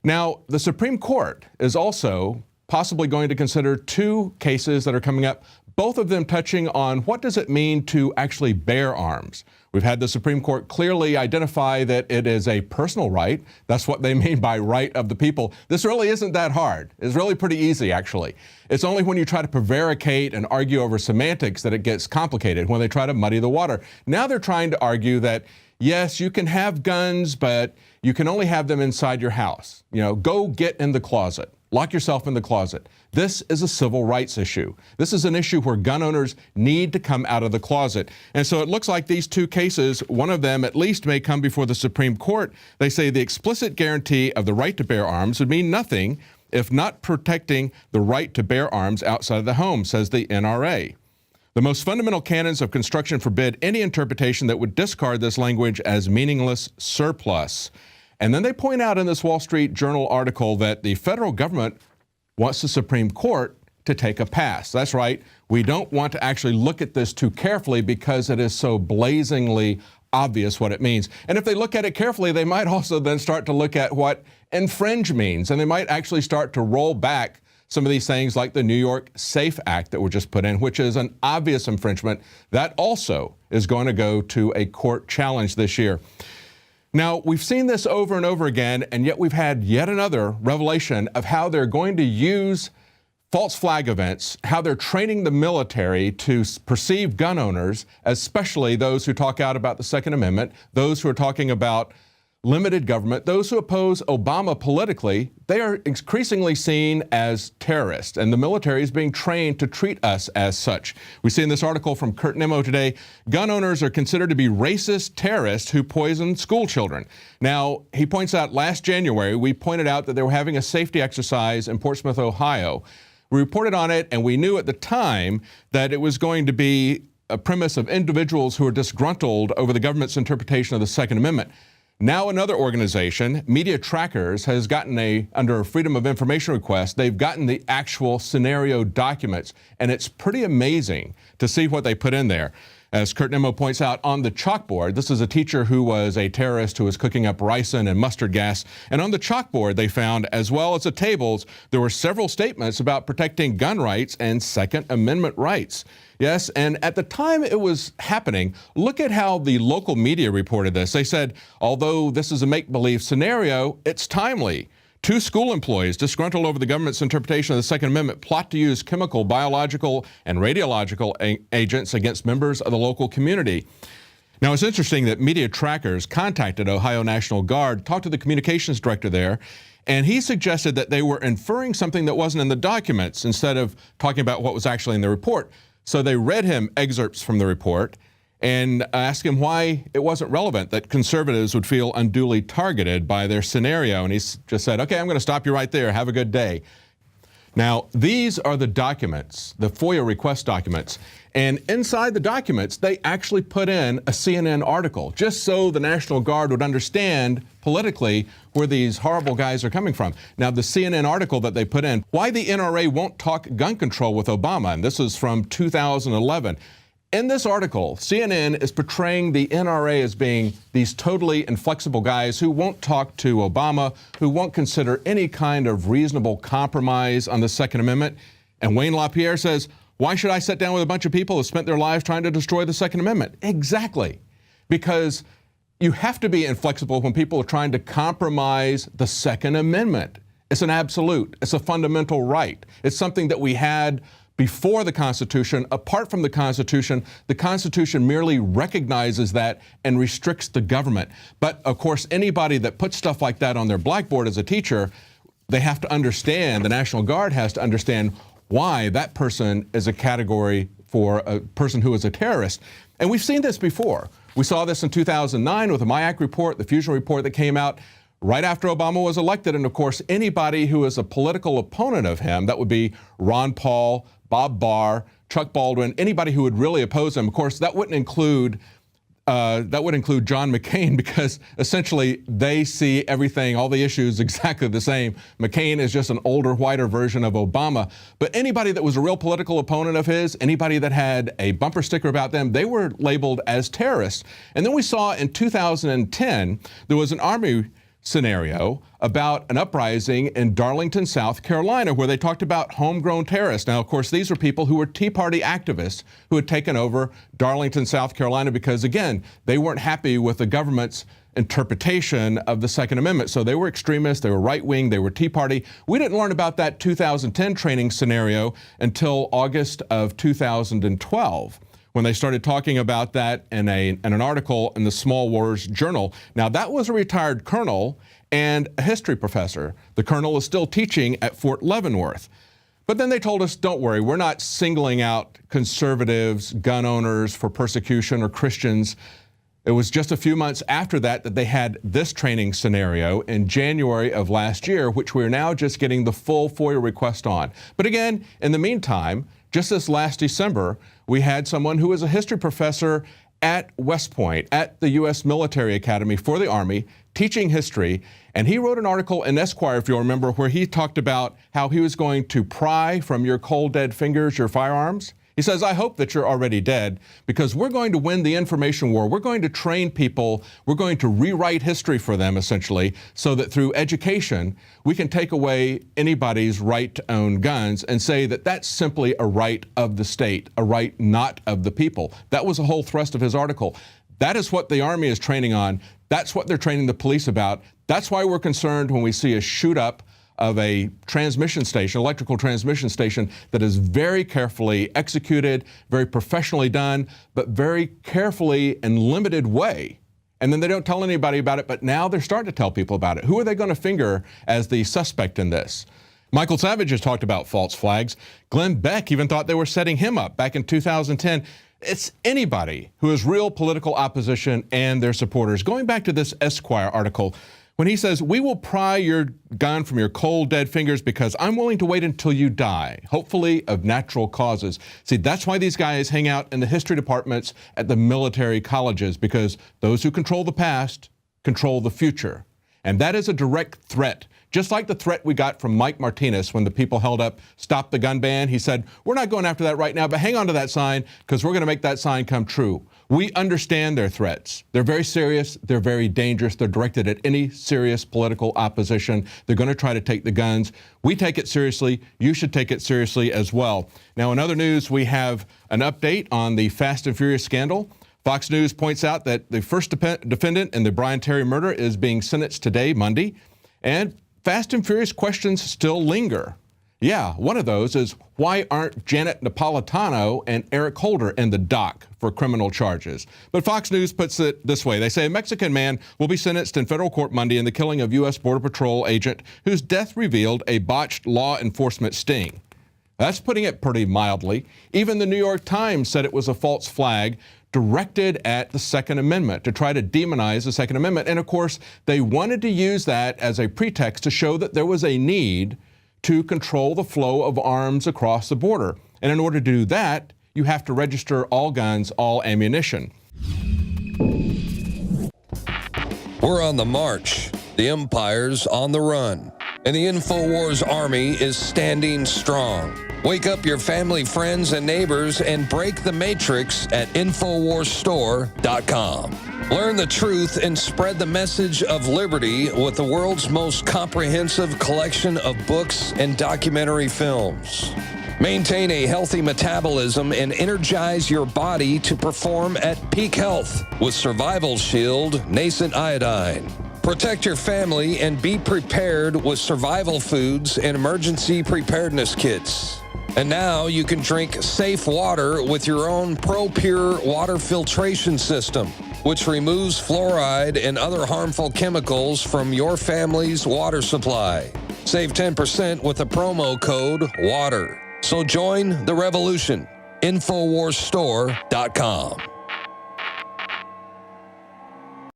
Now, the Supreme Court is also possibly going to consider two cases that are coming up, both of them touching on what does it mean to actually bear arms. We've had the Supreme Court clearly identify that it is a personal right. That's what they mean by right of the people. This really isn't that hard. It's really pretty easy, actually. It's only when you try to prevaricate and argue over semantics that it gets complicated, when they try to muddy the water. Now they're trying to argue that, yes, you can have guns, but you can only have them inside your house. You know, go get in the closet. Lock yourself in the closet. This is a civil rights issue. This is an issue where gun owners need to come out of the closet. And so it looks like these two cases, one of them at least may come before the Supreme Court. They say the explicit guarantee of the right to bear arms would mean nothing if not protecting the right to bear arms outside of the home, says the NRA. The most fundamental canons of construction forbid any interpretation that would discard this language as meaningless surplus. And then they point out in this Wall Street Journal article that the federal government wants the Supreme Court to take a pass. That's right. We don't want to actually look at this too carefully because it is so blazingly obvious what it means. And if they look at it carefully, they might also then start to look at what infringe means. And they might actually start to roll back some of these things like the New York SAFE Act that were just put in, which is an obvious infringement. That also is going to go to a court challenge this year. Now, we've seen this over and over again, and yet we've had yet another revelation of how they're going to use false flag events, how they're training the military to perceive gun owners, especially those who talk out about the Second Amendment, those who are talking about limited government, those who oppose Obama politically. They are increasingly seen as terrorists, and the military is being trained to treat us as such. We see in this article from Kurt Nimmo today, gun owners are considered to be racist terrorists who poison school children. Now, he points out last January, we pointed out that they were having a safety exercise in Portsmouth, Ohio. We reported on it, and we knew at the time that it was going to be a premise of individuals who are disgruntled over the government's interpretation of the Second Amendment. Now another organization, Media Trackers, has gotten under a Freedom of Information request, they've gotten the actual scenario documents, and it's pretty amazing to see what they put in there. As Kurt Nimmo points out, on the chalkboard, this is a teacher who was a terrorist who was cooking up ricin and mustard gas, and on the chalkboard they found, as well as the tables, there were several statements about protecting gun rights and Second Amendment rights. Yes, and at the time it was happening, look at how the local media reported this. They said, although this is a make-believe scenario, it's timely. Two school employees disgruntled over the government's interpretation of the Second Amendment plot to use chemical, biological, and radiological agents against members of the local community. Now, it's interesting that Media Trackers contacted Ohio National Guard, talked to the communications director there, and he suggested that they were inferring something that wasn't in the documents instead of talking about what was actually in the report. So they read him excerpts from the report and asked him why it wasn't relevant, that conservatives would feel unduly targeted by their scenario. And he just said, okay, I'm going to stop you right there. Have a good day. Now, these are the documents, the FOIA request documents. And inside the documents, they actually put in a CNN article, just so the National Guard would understand politically where these horrible guys are coming from. Now, the CNN article that they put in, why the NRA won't talk gun control with Obama, and this is from 2011. In this article, CNN is portraying the NRA as being these totally inflexible guys who won't talk to Obama, who won't consider any kind of reasonable compromise on the Second Amendment. And Wayne LaPierre says, why should I sit down with a bunch of people who spent their lives trying to destroy the Second Amendment? Exactly. Because you have to be inflexible when people are trying to compromise the Second Amendment. It's an absolute. It's a fundamental right. It's something that we had before the Constitution. Apart from the Constitution merely recognizes that and restricts the government. But of course, anybody that puts stuff like that on their blackboard as a teacher, they have to understand, the National Guard has to understand why that person is a category for a person who is a terrorist. And we've seen this before. We saw this in 2009 with the MIAC report, the Fusion report that came out right after Obama was elected. And of course, anybody who is a political opponent of him, that would be Ron Paul, Bob Barr, Chuck Baldwin, anybody who would really oppose him. Of course, that would include John McCain, because essentially they see everything, all the issues exactly the same. McCain is just an older, whiter version of Obama. But anybody that was a real political opponent of his, anybody that had a bumper sticker about them, they were labeled as terrorists. And then we saw in 2010, there was an Army scenario about an uprising in Darlington, South Carolina, where they talked about homegrown terrorists. Now, of course, these are people who were Tea Party activists who had taken over Darlington, South Carolina, because, again, they weren't happy with the government's interpretation of the Second Amendment. So they were extremists, they were right-wing, they were Tea Party. We didn't learn about that 2010 training scenario until August of 2012. When they started talking about that in an article in the Small Wars Journal. Now, that was a retired colonel and a history professor. The colonel is still teaching at Fort Leavenworth. But then they told us, don't worry, we're not singling out conservatives, gun owners for persecution, or Christians. It was just a few months after that that they had this training scenario in January of last year, which we're now just getting the full FOIA request on. But again, in the meantime, just this last December, we had someone who was a history professor at West Point, at the U.S. Military Academy for the Army, teaching history. And he wrote an article in Esquire, if you'll remember, where he talked about how he was going to pry from your cold, dead fingers your firearms. He says, I hope that you're already dead, because we're going to win the information war. We're going to train people. We're going to rewrite history for them, essentially, so that through education, we can take away anybody's right to own guns and say that that's simply a right of the state, a right not of the people. That was the whole thrust of his article. That is what the Army is training on. That's what they're training the police about. That's why we're concerned when we see a shoot up of a transmission station, electrical transmission station, that is very carefully executed, very professionally done, but very carefully and limited way. And then they don't tell anybody about it, but now they're starting to tell people about it. Who are they going to finger as the suspect in this? Michael Savage has talked about false flags. Glenn Beck even thought they were setting him up back in 2010. It's anybody who is real political opposition and their supporters. Going back to this Esquire article, when he says, we will pry your gun from your cold, dead fingers because I'm willing to wait until you die, hopefully of natural causes. See, that's why these guys hang out in the history departments at the military colleges, because those who control the past control the future. And that is a direct threat. Just like the threat we got from Mike Martinez when the people held up, stop the gun ban. He said, we're not going after that right now, but hang on to that sign because we're going to make that sign come true. We understand their threats. They're very serious. They're very dangerous. They're directed at any serious political opposition. They're going to try to take the guns. We take it seriously. You should take it seriously as well. Now, in other news, we have an update on the Fast and Furious scandal. Fox News points out that the first defendant in the Brian Terry murder is being sentenced today, Monday, and Fast and Furious questions still linger. Yeah, one of those is, why aren't Janet Napolitano and Eric Holder in the dock for criminal charges? But Fox News puts it this way. They say a Mexican man will be sentenced in federal court Monday in the killing of U.S. Border Patrol agent whose death revealed a botched law enforcement sting. That's putting it pretty mildly. Even the New York Times said it was a false flag directed at the Second Amendment, to try to demonize the Second Amendment. And of course, they wanted to use that as a pretext to show that there was a need to control the flow of arms across the border. And in order to do that, you have to register all guns, all ammunition. We're on the march. The empire's on the run. And the InfoWars Army is standing strong. Wake up your family, friends, and neighbors and break the matrix at InfoWarsStore.com. Learn the truth and spread the message of liberty with the world's most comprehensive collection of books and documentary films. Maintain a healthy metabolism and energize your body to perform at peak health with Survival Shield Nascent Iodine. Protect your family and be prepared with survival foods and emergency preparedness kits. And now you can drink safe water with your own ProPure water filtration system, which removes fluoride and other harmful chemicals from your family's water supply. Save 10% with the promo code WATER. So join the revolution. InfoWarsStore.com.